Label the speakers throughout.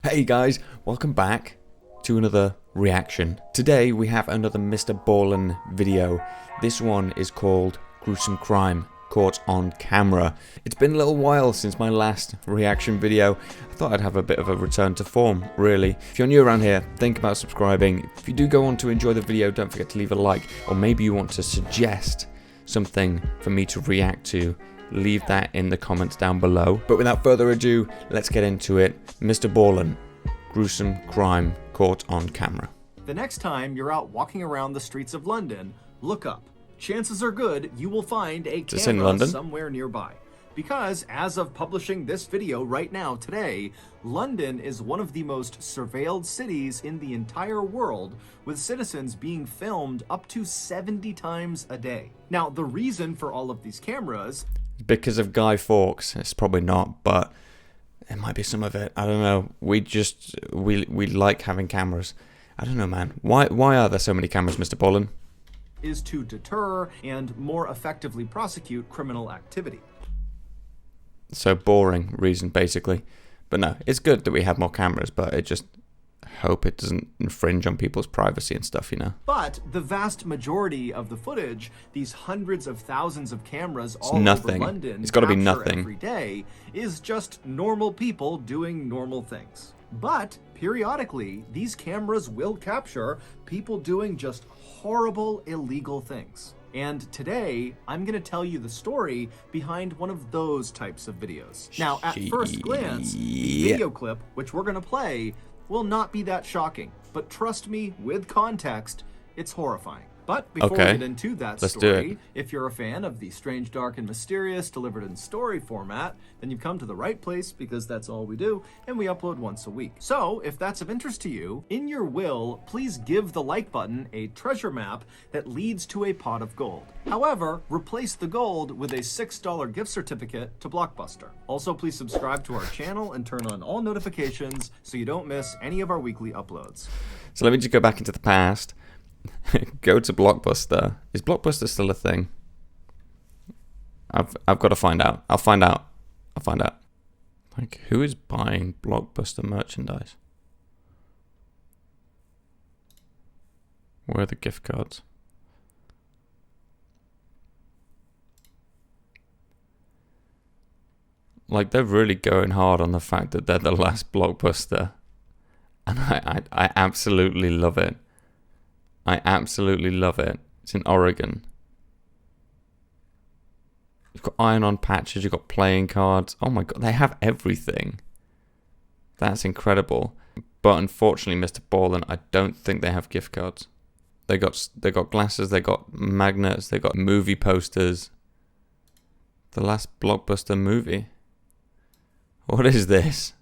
Speaker 1: Hey guys, welcome back to another reaction. Today we have another MrBallen video. This one is called Gruesome Crime Caught on Camera. It's been a little while since my last reaction video. I thought I'd have a bit of a return to form, really. If you're new around here, think about subscribing. If you do go on to enjoy the video, don't forget to leave a like, or maybe you want to suggest something for me to react to. Leave that in the comments down below. But without further ado, let's get into it. MrBallen, Gruesome Crime Caught on Camera.
Speaker 2: The next time you're out walking around the streets of London, look up. Chances are good you will find a camera somewhere nearby. Because as of publishing this video right now today, London is one of the most surveilled cities in the entire world, with citizens being filmed up to 70 times a day. Now, the reason for all of these cameras...
Speaker 1: Because of Guy Fawkes. It's probably not, but it might be some of it. I don't know. We like having cameras. I don't know, man. Why are there so many cameras, MrBallen?
Speaker 2: Is to deter and more effectively prosecute criminal activity.
Speaker 1: So boring reason, basically. But no, it's good that we have more cameras, but I just hope it doesn't infringe on people's privacy and stuff, you know.
Speaker 2: But the vast majority of the footage, these hundreds of thousands of cameras all over London,
Speaker 1: it's got to be nothing
Speaker 2: every day, is just normal people doing normal things. But periodically, these cameras will capture people doing just horrible, illegal things. And today, I'm going to tell you the story behind one of those types of videos. Now, at first glance, the video clip, which we're going to play, will not be that shocking. But trust me, with context, it's horrifying. But before we get into that story, if you're a fan of the strange, dark, and mysterious delivered in story format, then you've come to the right place, because that's all we do, and we upload once a week. So, if that's of interest to you, in your will, please give the like button a treasure map that leads to a pot of gold. However, replace the gold with a $6 gift certificate to Blockbuster. Also, please subscribe to our channel and turn on all notifications so you don't miss any of our weekly uploads.
Speaker 1: So let me just go back into the past. Go to Blockbuster. Is Blockbuster still a thing? I've got to find out. I'll find out. Like, who is buying Blockbuster merchandise? Where are the gift cards? Like, they're really going hard on the fact that they're the last Blockbuster. And I absolutely love it. I absolutely love it. It's in Oregon. You've got iron-on patches, you've got playing cards. Oh my god, they have everything. That's incredible. But unfortunately, MrBallen, I don't think they have gift cards. They got glasses, they got magnets, they got movie posters. The last Blockbuster movie. What is this?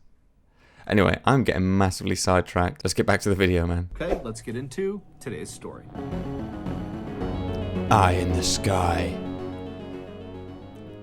Speaker 1: Anyway, I'm getting massively sidetracked. Let's get back to the video, man.
Speaker 2: Okay, let's get into today's story.
Speaker 1: Eye in the sky.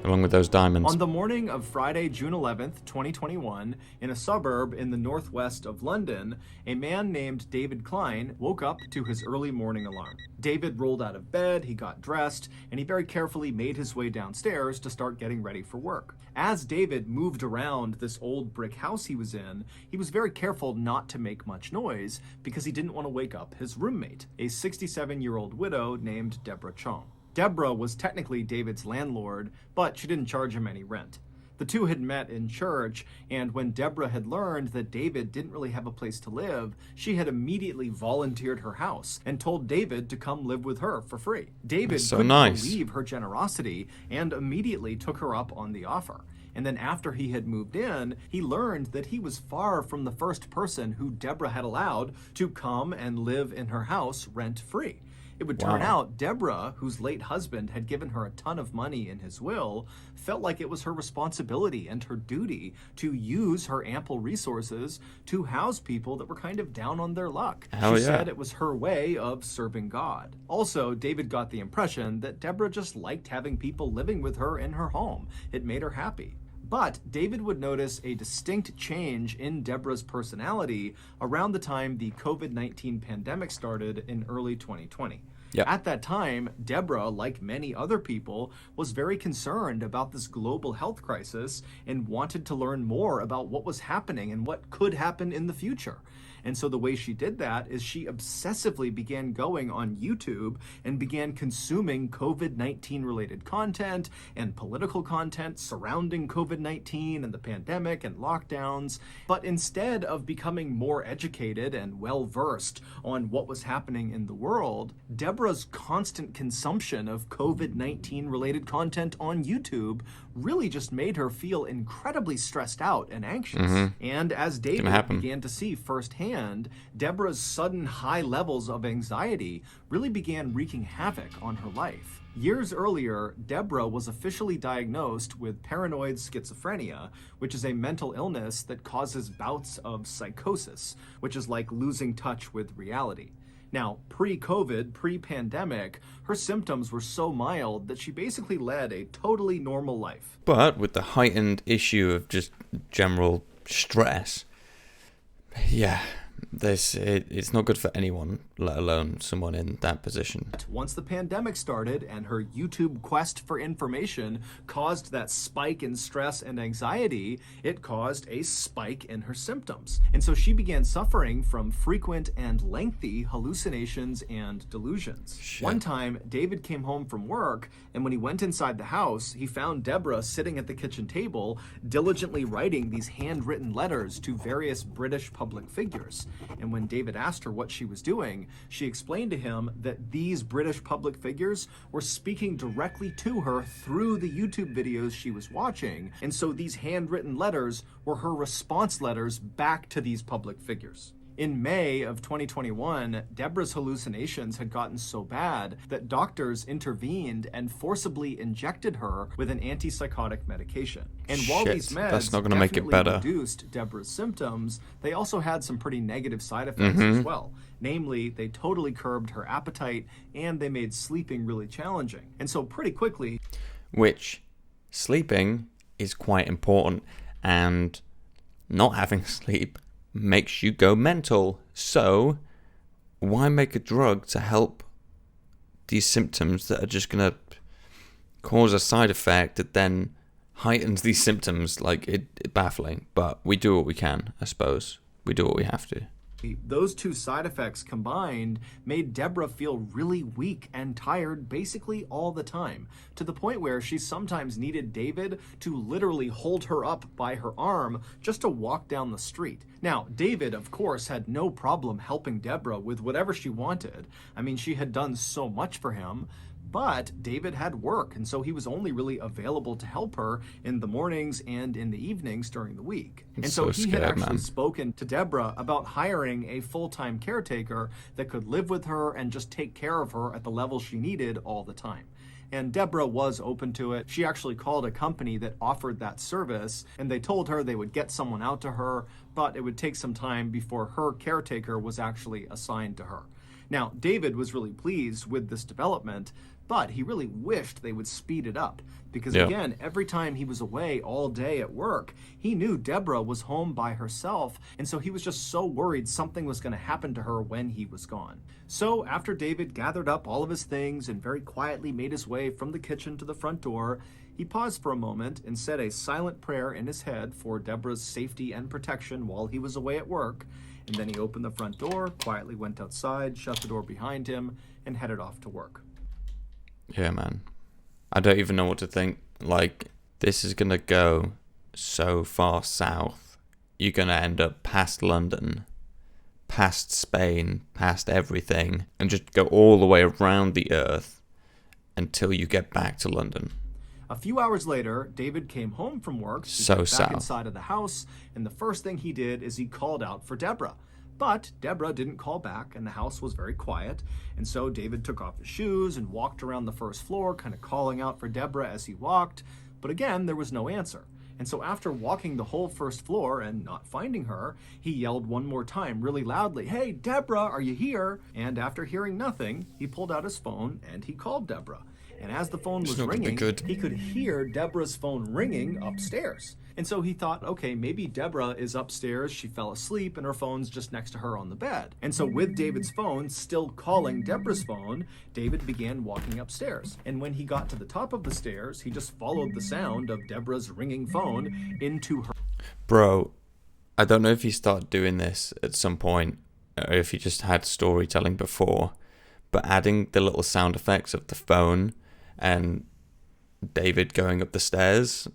Speaker 1: Along with those diamonds.
Speaker 2: On the morning of Friday, June 11th, 2021, in a suburb in the northwest of London, a man named David Klein woke up to his early morning alarm. David rolled out of bed, he got dressed, and he very carefully made his way downstairs to start getting ready for work. As David moved around this old brick house he was in, he was very careful not to make much noise because he didn't want to wake up his roommate, a 67-year-old widow named Deborah Chong. Deborah was technically David's landlord, but she didn't charge him any rent. The two had met in church, and when Deborah had learned that David didn't really have a place to live, she had immediately volunteered her house and told David to come live with her for free. David couldn't believe her generosity and immediately took her up on the offer. And then after he had moved in, he learned that he was far from the first person who Deborah had allowed to come and live in her house rent-free. It would turn out Deborah, whose late husband had given her a ton of money in his will, felt like it was her responsibility and her duty to use her ample resources to house people that were kind of down on their luck. She said it was her way of serving God. Also, David got the impression that Deborah just liked having people living with her in her home. It made her happy. But David would notice a distinct change in Deborah's personality around the time the COVID-19 pandemic started in early 2020.
Speaker 1: Yep.
Speaker 2: At that time, Deborah, like many other people, was very concerned about this global health crisis and wanted to learn more about what was happening and what could happen in the future. And so the way she did that is she obsessively began going on YouTube and began consuming COVID-19 related content and political content surrounding COVID-19 and the pandemic and lockdowns. But instead of becoming more educated and well-versed on what was happening in the world, Deborah's constant consumption of COVID-19 related content on YouTube really just made her feel incredibly stressed out and anxious. And as David began to see firsthand, Deborah's sudden high levels of anxiety really began wreaking havoc on her life. Years earlier, Deborah was officially diagnosed with paranoid schizophrenia, which is a mental illness that causes bouts of psychosis, which is like losing touch with reality. Now, pre-COVID, pre-pandemic, her symptoms were so mild that she basically led a totally normal life.
Speaker 1: But with the heightened issue of just general stress, yeah, it's not good for anyone, let alone someone in that position.
Speaker 2: Once the pandemic started and her YouTube quest for information caused that spike in stress and anxiety, it caused a spike in her symptoms. And so she began suffering from frequent and lengthy hallucinations and delusions.
Speaker 1: Shit.
Speaker 2: One time, David came home from work, and when he went inside the house, he found Deborah sitting at the kitchen table, diligently writing these handwritten letters to various British public figures. And when David asked her what she was doing, she explained to him that these British public figures were speaking directly to her through the YouTube videos she was watching. And so these handwritten letters were her response letters back to these public figures. In May of 2021, Deborah's hallucinations had gotten so bad that doctors intervened and forcibly injected her with an antipsychotic medication. And while these meds
Speaker 1: that's not gonna make it better.
Speaker 2: reduced Deborah's symptoms, they also had some pretty negative side effects as well. Namely, they totally curbed her appetite and they made sleeping really challenging. And so pretty quickly...
Speaker 1: Which, sleeping is quite important, and not having sleep makes you go mental. So why make a drug to help these symptoms that are just gonna cause a side effect that then heightens these symptoms? Like, it baffling, but we do what we can, I suppose. We do what we have to.
Speaker 2: Those two side effects combined made Deborah feel really weak and tired basically all the time, to the point where she sometimes needed David to literally hold her up by her arm just to walk down the street. Now, David, of course, had no problem helping Deborah with whatever she wanted. I mean, she had done so much for him. But David had work, and so he was only really available to help her in the mornings and in the evenings during the week. And so he had actually spoken to Deborah about hiring a full-time caretaker that could live with her and just take care of her at the level she needed all the time. And Deborah was open to it. She actually called a company that offered that service, and they told her they would get someone out to her, but it would take some time before her caretaker was actually assigned to her. Now, David was really pleased with this development, but he really wished they would speed it up because, again, every time he was away all day at work, he knew Deborah was home by herself, and so he was just so worried something was going to happen to her when he was gone. So after David gathered up all of his things and very quietly made his way from the kitchen to the front door, he paused for a moment and said a silent prayer in his head for Deborah's safety and protection while he was away at work, and then he opened the front door, quietly went outside, shut the door behind him, and headed off to work.
Speaker 1: Yeah, man. I don't even know what to think. Like, this is going to go so far south. You're going to end up past London, past Spain, past everything, and just go all the way around the earth until you get back to London.
Speaker 2: A few hours later, David came home from work, back inside of the house, and the first thing he did is he called out for Deborah. But Deborah didn't call back, and the house was very quiet, and so David took off his shoes and walked around the first floor, kind of calling out for Deborah as he walked, but again, there was no answer. And so after walking the whole first floor and not finding her, he yelled one more time really loudly, "Hey, Deborah, are you here?" And after hearing nothing, he pulled out his phone and he called Deborah. And as the phone was
Speaker 1: It's not gonna be
Speaker 2: ringing,
Speaker 1: good.
Speaker 2: he could hear Deborah's phone ringing upstairs. And so he thought, okay, maybe Deborah is upstairs, she fell asleep, and her phone's just next to her on the bed. And so with David's phone still calling Deborah's phone, David began walking upstairs. And when he got to the top of the stairs, he just followed the sound of Deborah's ringing phone into her.
Speaker 1: Bro, I don't know if he started doing this at some point, or if he just had storytelling before, but adding the little sound effects of the phone and David going up the stairs,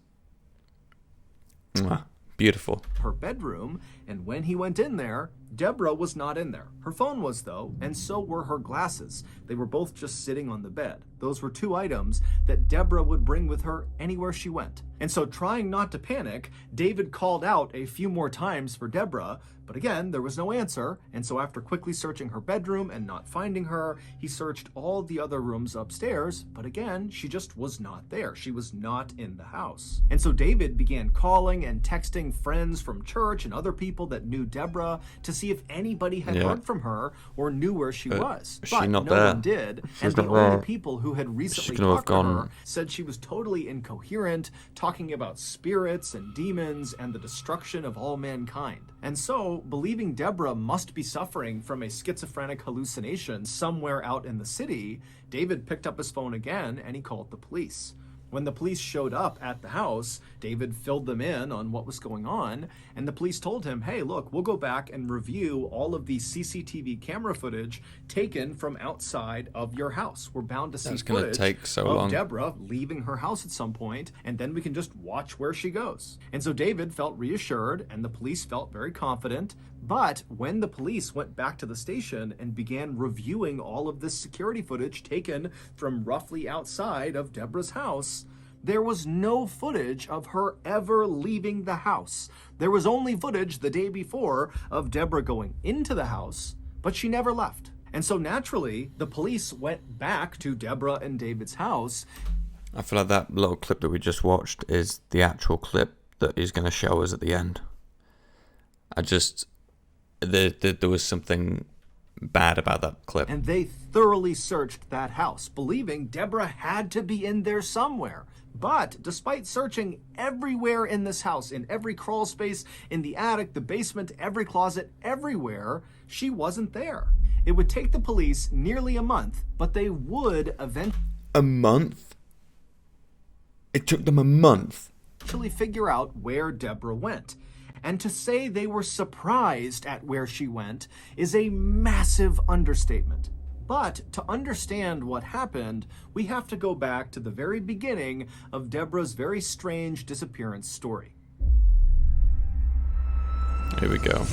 Speaker 1: beautiful.
Speaker 2: Her bedroom, and when he went in there, Deborah was not in there. Her phone was, though, and so were her glasses. They were both just sitting on the bed. Those were two items that Deborah would bring with her anywhere she went. And so, trying not to panic, David called out a few more times for Deborah, but again, there was no answer. And so after quickly searching her bedroom and not finding her, he searched all the other rooms upstairs, but again, she just was not there. She was not in the house. And so David began calling and texting friends from church and other people that knew Deborah to see if anybody had heard from her or knew where she was. But no one did. And the only people who had recently talked to her said she was totally incoherent, talking about spirits and demons and the destruction of all mankind. And so, believing Deborah must be suffering from a schizophrenic hallucination somewhere out in the city, David picked up his phone again and he called the police. When the police showed up at the house, David filled them in on what was going on, and the police told him, hey, look, we'll go back and review all of the CCTV camera footage taken from outside of your house. We're bound to see footage of Deborah leaving her house at some point, and then we can just watch where she goes. And so David felt reassured, and the police felt very confident. But when the police went back to the station and began reviewing all of this security footage taken from roughly outside of Deborah's house, there was no footage of her ever leaving the house. There was only footage the day before of Deborah going into the house, but she never left. And so naturally, the police went back to Deborah and David's house.
Speaker 1: I feel like that little clip that we just watched is the actual clip that he's going to show us at the end. There was something bad about that clip.
Speaker 2: And they thoroughly searched that house, believing Deborah had to be in there somewhere. But despite searching everywhere in this house, in every crawl space, in the attic, the basement, every closet, everywhere, she wasn't there. It would take the police nearly a month, but they would eventually...
Speaker 1: A month? It took them a month?
Speaker 2: ...actually figure out where Deborah went. And to say they were surprised at where she went is a massive understatement. But to understand what happened, we have to go back to the very beginning of Deborah's very strange disappearance story.
Speaker 1: Here we go.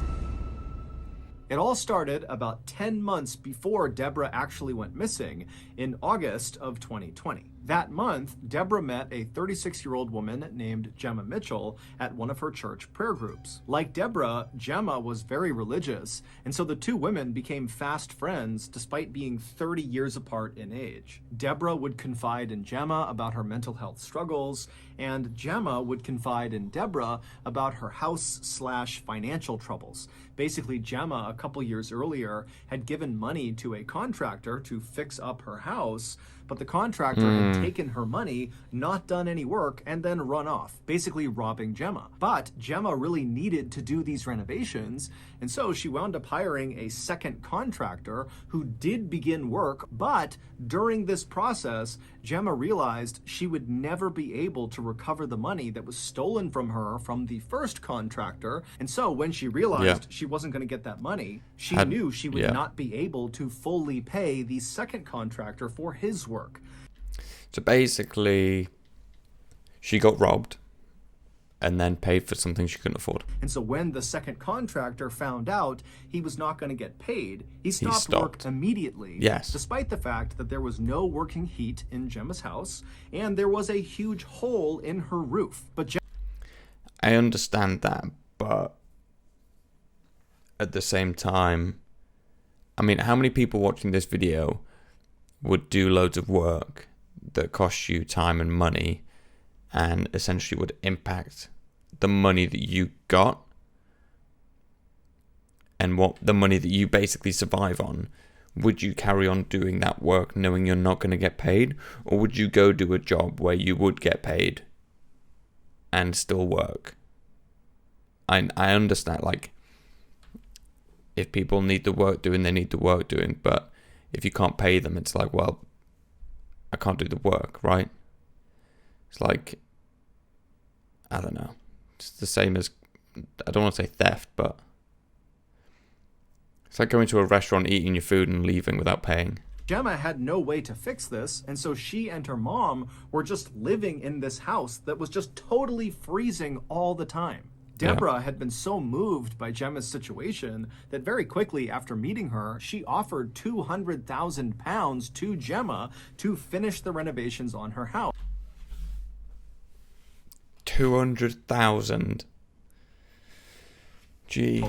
Speaker 2: It all started about 10 months before Deborah actually went missing in August of 2020. That month, Deborah met a 36-year-old woman named Gemma Mitchell at one of her church prayer groups. Like Deborah, Gemma was very religious, and so the two women became fast friends despite being 30 years apart in age. Deborah would confide in Gemma about her mental health struggles, and Gemma would confide in Deborah about her house/financial troubles. Basically, Gemma, a couple years earlier, had given money to a contractor to fix up her house, but the contractor had taken her money, not done any work, and then run off, basically robbing Gemma. But Gemma really needed to do these renovations, and so she wound up hiring a second contractor who did begin work, but during this process, Gemma realized she would never be able to recover the money that was stolen from her from the first contractor, and so when she realized she wasn't going to get that money, she knew she would not be able to fully pay the second contractor for his work.
Speaker 1: So basically, she got robbed and then paid for something she couldn't afford.
Speaker 2: And so when the second contractor found out he was not going to get paid, he stopped work immediately.
Speaker 1: Yes.
Speaker 2: Despite the fact that there was no working heat in Gemma's house and there was a huge hole in her roof. But
Speaker 1: I understand that, but at the same time, I mean, how many people watching this video would do loads of work that costs you time and money and essentially would impact the money that you got and what the money that you basically survive on would you carry on doing that work knowing you're not going to get paid? Or would you go do a job where you would get paid and still work? I understand, like, if people need the work doing, they need the work doing. But if you can't pay them, it's like, well, I can't do the work, right? It's like, I don't know. It's the same as, I don't want to say theft, but it's like going to a restaurant, eating your food and leaving without paying.
Speaker 2: Gemma had no way to fix this, and so she and her mom were just living in this house that was just totally freezing all the time. Deborah had been so moved by Gemma's situation that very quickly after meeting her, she offered £200,000 to Gemma to finish the renovations on her house.
Speaker 1: 200,000. Gee.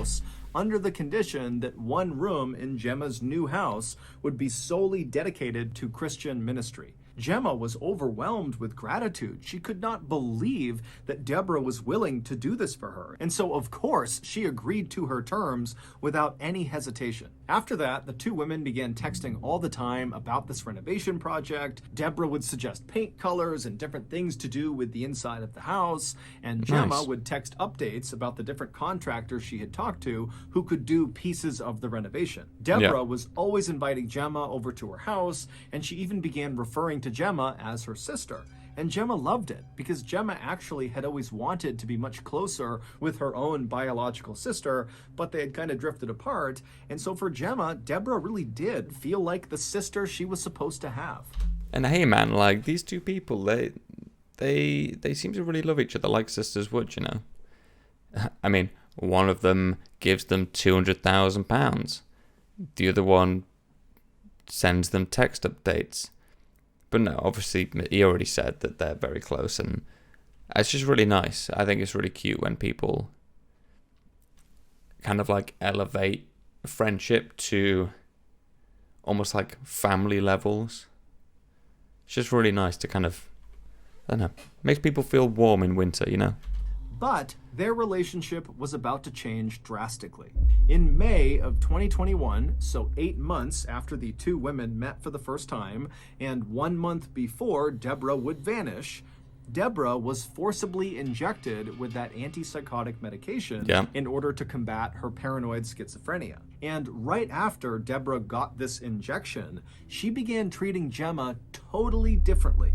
Speaker 2: Under the condition that one room in Gemma's new house would be solely dedicated to Christian ministry. Gemma was overwhelmed with gratitude. She could not believe that Deborah was willing to do this for her. And so, of course, she agreed to her terms without any hesitation. After that, the two women began texting all the time about this renovation project. Deborah would suggest paint colors and different things to do with the inside of the house. And Gemma would text updates about the different contractors she had talked to who could do pieces of the renovation. Deborah was always inviting Gemma over to her house, and she even began referring to Gemma as her sister. And Gemma loved it because Gemma actually had always wanted to be much closer with her own biological sister, but they had kind of drifted apart. And so for Gemma, Deborah really did feel like the sister she was supposed to have.
Speaker 1: And hey man, like, these two people, they seem to really love each other like sisters would, you know. I mean, one of them gives them £200,000. The other one sends them text updates. But no, obviously, he already said that they're very close, and it's just really nice. I think it's really cute when people kind of like elevate a friendship to almost like family levels. It's just really nice to kind of, I don't know, makes people feel warm in winter, you know?
Speaker 2: But their relationship was about to change drastically. In May of 2021, so 8 months after the two women met for the first time, and 1 month before Deborah would vanish, Deborah was forcibly injected with that antipsychotic medication in order to combat her paranoid schizophrenia. And right after Deborah got this injection, she began treating Gemma totally differently.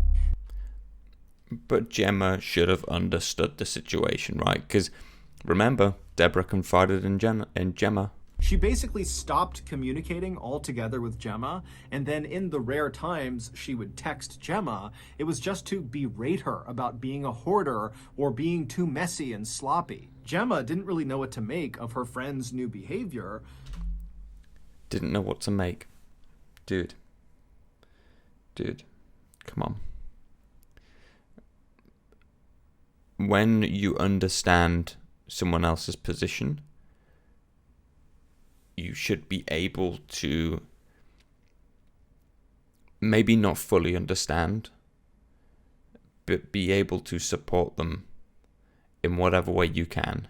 Speaker 1: But Gemma should have understood the situation, right? Because remember, Deborah confided in Gemma.
Speaker 2: She basically stopped communicating altogether with Gemma, and then in the rare times she would text Gemma, it was just to berate her about being a hoarder or being too messy and sloppy. Gemma didn't really know what to make of her friend's new behavior.
Speaker 1: Didn't know what to make. Dude, come on. When you understand someone else's position, you should be able to maybe not fully understand, but be able to support them in whatever way you can.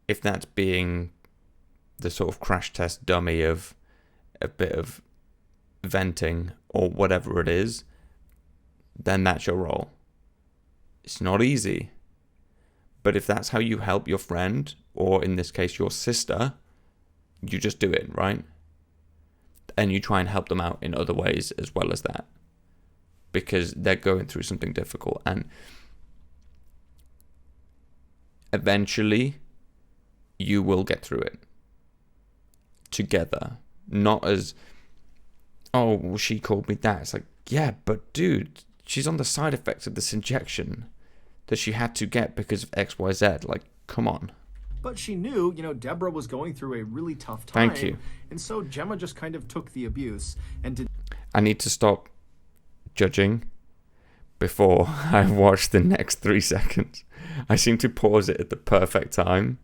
Speaker 1: If that's being the sort of crash test dummy of a bit of venting or whatever it is, then that's your role. It's not easy, but if that's how you help your friend, or in this case your sister, you just do it, right? And you try and help them out in other ways as well as that, because they're going through something difficult, and eventually you will get through it together. Not as, oh, well, she called me that. It's like, yeah, but dude, she's on the side effects of this injection that she had to get because of XYZ. Like, come on.
Speaker 2: But she knew, Deborah was going through a really tough time.
Speaker 1: Thank you.
Speaker 2: And so Gemma just kind of took the abuse and did.
Speaker 1: I need to stop judging before I watch the next 3 seconds. I seem to pause it at the perfect time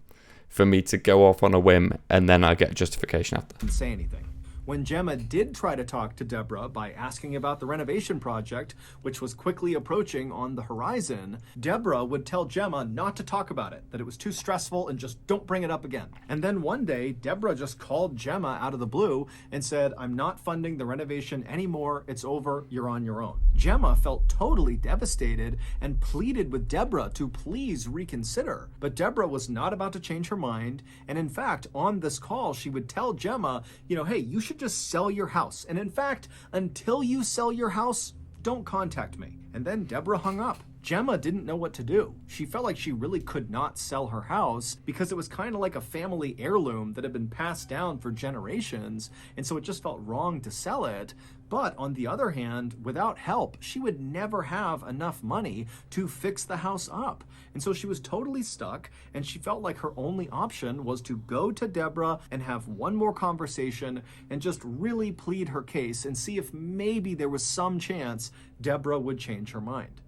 Speaker 1: for me to go off on a whim, and then I get justification after.
Speaker 2: Didn't say anything. When Gemma did try to talk to Deborah by asking about the renovation project, which was quickly approaching on the horizon, Deborah would tell Gemma not to talk about it, that it was too stressful and just don't bring it up again. And then one day, Deborah just called Gemma out of the blue and said, "I'm not funding the renovation anymore. It's over. You're on your own." Gemma felt totally devastated and pleaded with Deborah to please reconsider. But Deborah was not about to change her mind. And in fact, on this call, she would tell Gemma, hey, you should just sell your house. And in fact, until you sell your house, don't contact me. And then Deborah hung up. Gemma didn't know what to do. She felt like she really could not sell her house because it was kind of like a family heirloom that had been passed down for generations, and so it just felt wrong to sell it. But on the other hand, without help, she would never have enough money to fix the house up. And so she was totally stuck, and she felt like her only option was to go to Deborah and have one more conversation and just really plead her case and see if maybe there was some chance Deborah would change her mind.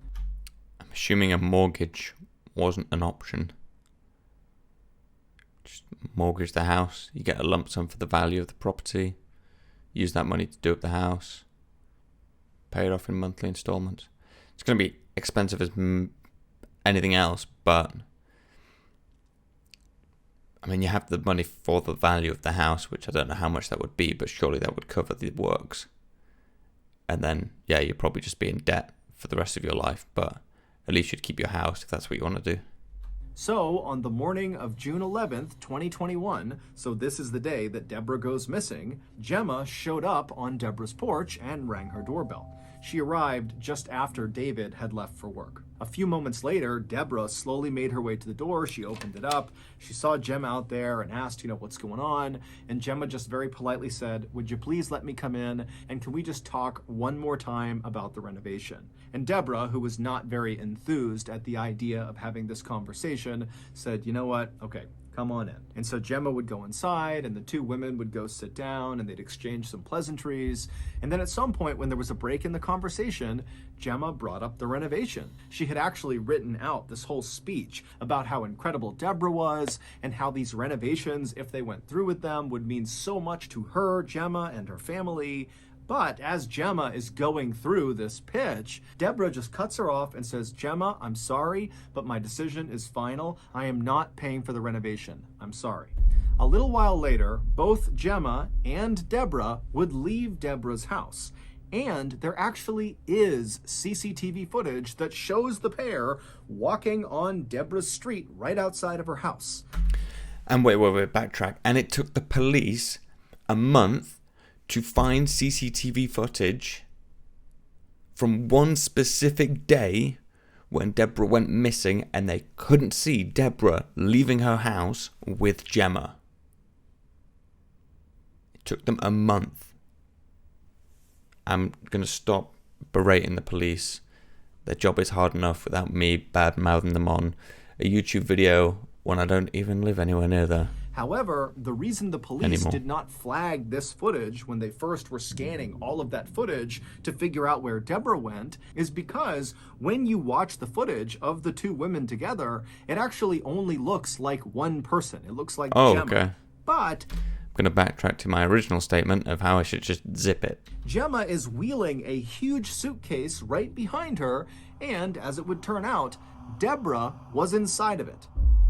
Speaker 1: Assuming a mortgage wasn't an option. Just mortgage the house. You get a lump sum for the value of the property. Use that money to do up the house. Pay it off in monthly installments. It's going to be expensive as anything else, but I mean, you have the money for the value of the house, which I don't know how much that would be, but surely that would cover the works. And then, yeah, you'd probably just be in debt for the rest of your life, but at least you'd keep your house if that's what you want to do.
Speaker 2: So, on the morning of June 11th, 2021, so this is the day that Deborah goes missing, Gemma showed up on Deborah's porch and rang her doorbell. She arrived just after David had left for work. A few moments later, Deborah slowly made her way to the door. She opened it up. She saw Gemma out there and asked, what's going on? And Gemma just very politely said, "Would you please let me come in? And can we just talk one more time about the renovation?" And Deborah, who was not very enthused at the idea of having this conversation, said, "You know what? Okay, come on in." And so Gemma would go inside, and the two women would go sit down, and they'd exchange some pleasantries. And then at some point, when there was a break in the conversation, Gemma brought up the renovation. She had actually written out this whole speech about how incredible Deborah was, and how these renovations, if they went through with them, would mean so much to her, Gemma, and her family. But as Gemma is going through this pitch, Deborah just cuts her off and says, "Gemma, I'm sorry, but my decision is final. I am not paying for the renovation. I'm sorry." A little while later, both Gemma and Deborah would leave Deborah's house. And there actually is CCTV footage that shows the pair walking on Deborah's street right outside of her house.
Speaker 1: And wait, backtrack. And it took the police a month to find CCTV footage from one specific day when Deborah went missing, and they couldn't see Deborah leaving her house with Gemma. It took them a month. I'm going to stop berating the police. Their job is hard enough without me bad-mouthing them on a YouTube video when I don't even live anywhere near there.
Speaker 2: However, the reason the police did not flag this footage when they first were scanning all of that footage to figure out where Deborah went is because when you watch the footage of the two women together, it actually only looks like one person. It looks like Gemma.
Speaker 1: Okay.
Speaker 2: But
Speaker 1: I'm going to backtrack to my original statement of how I should just zip it.
Speaker 2: Gemma is wheeling a huge suitcase right behind her, and as it would turn out, Deborah was inside of it.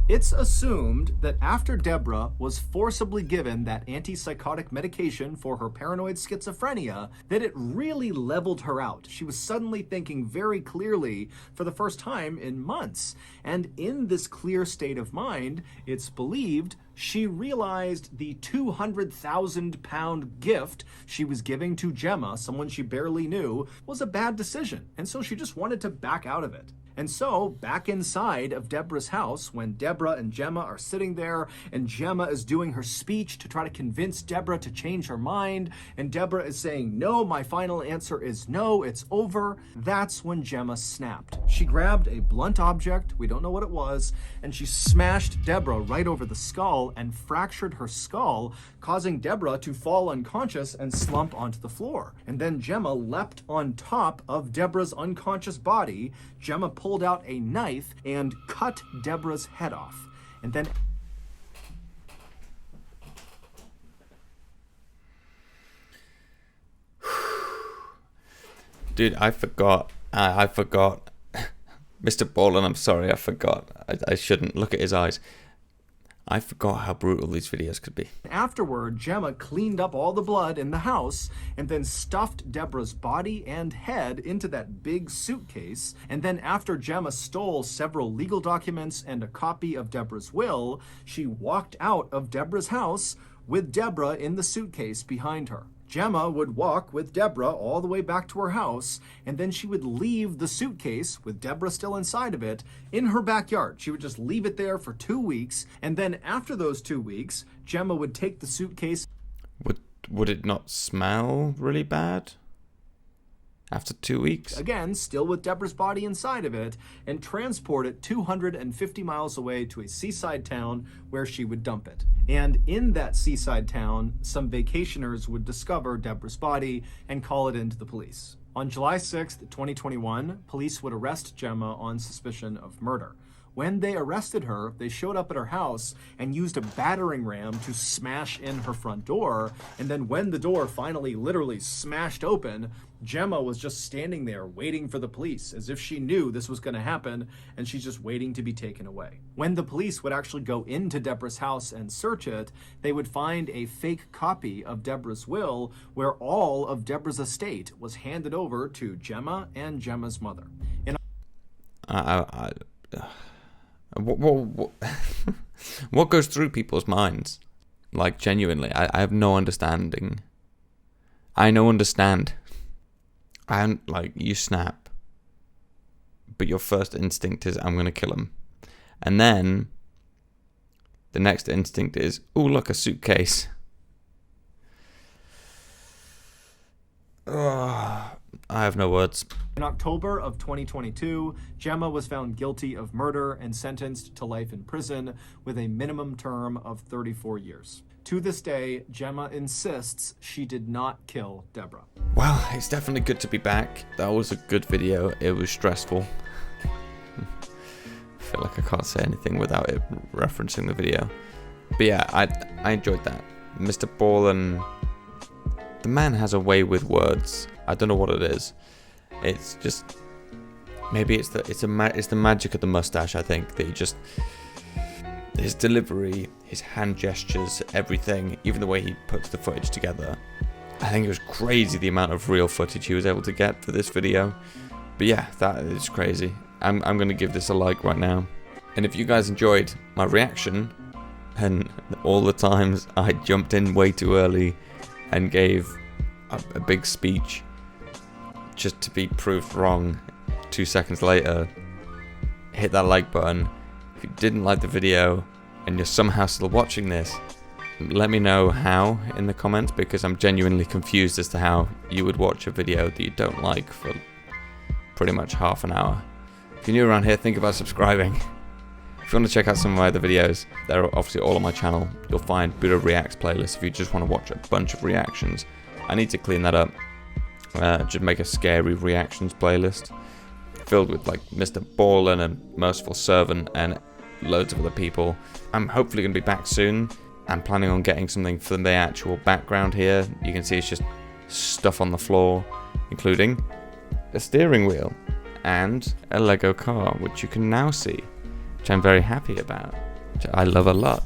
Speaker 2: It's assumed that after Deborah was forcibly given that antipsychotic medication for her paranoid schizophrenia, that it really leveled her out. She was suddenly thinking very clearly for the first time in months. And in this clear state of mind, it's believed she realized the 200,000-pound gift she was giving to Gemma, someone she barely knew, was a bad decision. And so she just wanted to back out of it. And so, back inside of Deborah's house, when Deborah and Gemma are sitting there, and Gemma is doing her speech to try to convince Deborah to change her mind, and Deborah is saying, "No, my final answer is no, it's over," that's when Gemma snapped. She grabbed a blunt object, we don't know what it was, and she smashed Deborah right over the skull and fractured her skull, causing Deborah to fall unconscious and slump onto the floor. And then Gemma leapt on top of Deborah's unconscious body. Gemma pulled out a knife and cut Deborah's head off. And then
Speaker 1: Dude, I forgot. I forgot. MrBallen, I'm sorry, I forgot. I shouldn't. Look at his eyes. I forgot how brutal these videos could be.
Speaker 2: Afterward, Gemma cleaned up all the blood in the house and then stuffed Deborah's body and head into that big suitcase. And then after Gemma stole several legal documents and a copy of Deborah's will, she walked out of Deborah's house with Deborah in the suitcase behind her. Gemma would walk with Deborah all the way back to her house, and then she would leave the suitcase, with Deborah still inside of it, in her backyard. She would just leave it there for 2 weeks, and then after those 2 weeks, Gemma would take the suitcase.
Speaker 1: Would it not smell really bad after 2 weeks?
Speaker 2: Again, still with Deborah's body inside of it, and transport it 250 miles away to a seaside town where she would dump it. And in that seaside town, some vacationers would discover Deborah's body and call it into the police. On July 6th, 2021, police would arrest Gemma on suspicion of murder. When they arrested her, they showed up at her house and used a battering ram to smash in her front door. And then when the door finally literally smashed open, Gemma was just standing there waiting for the police, as if she knew this was going to happen, and she's just waiting to be taken away. When the police would actually go into Deborah's house and search it, they would find a fake copy of Deborah's will where all of Deborah's estate was handed over to Gemma and Gemma's mother.
Speaker 1: What goes through people's minds? Like, genuinely, I have no understanding. I no understand. And, like, you snap, but your first instinct is, I'm going to kill him. And then, the next instinct is, oh, look, a suitcase. Oh, I have no words.
Speaker 2: In October of 2022, Gemma was found guilty of murder and sentenced to life in prison with a minimum term of 34 years. To this day, Gemma insists she did not kill Deborah.
Speaker 1: Well, it's definitely good to be back. That was a good video. It was stressful. I feel like I can't say anything without it referencing the video. But yeah, I enjoyed that. MrBallen, the man has a way with words. I don't know what it is. It's just, maybe it's the magic of the mustache. I think that he just, his delivery, his hand gestures, everything, even the way he puts the footage together. I think it was crazy the amount of real footage he was able to get for this video. But yeah, that is crazy. I'm going to give this a like right now. And if you guys enjoyed my reaction and all the times I jumped in way too early and gave a big speech just to be proved wrong 2 seconds later, hit that like button. If you didn't like the video and you're somehow still watching this, let me know how in the comments, because I'm genuinely confused as to how you would watch a video that you don't like for pretty much half an hour. If you're new around here, think about subscribing. If you want to check out some of my other videos, they're obviously all on my channel. You'll find Buddha Reacts playlist if you just want to watch a bunch of reactions. I need to clean that up. Just make a scary reactions playlist filled with like MrBallen and Merciful Servant and loads of other people. I'm hopefully going to be back soon. I'm planning on getting something for the actual background here. You can see it's just stuff on the floor, including a steering wheel and a Lego car, which you can now see, which I'm very happy about, which I love a lot.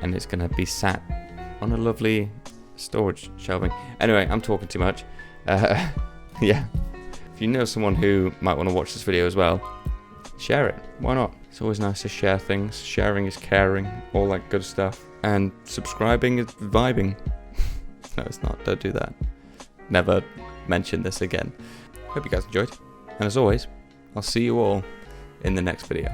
Speaker 1: And it's going to be sat on a lovely storage shelving. Anyway, I'm talking too much. Yeah. If you know someone who might want to watch this video as well, share it. Why not? It's always nice to share things. Sharing is caring. All that good stuff. And subscribing is vibing. No, it's not. Don't do that. Never mention this again. Hope you guys enjoyed. And as always, I'll see you all in the next video.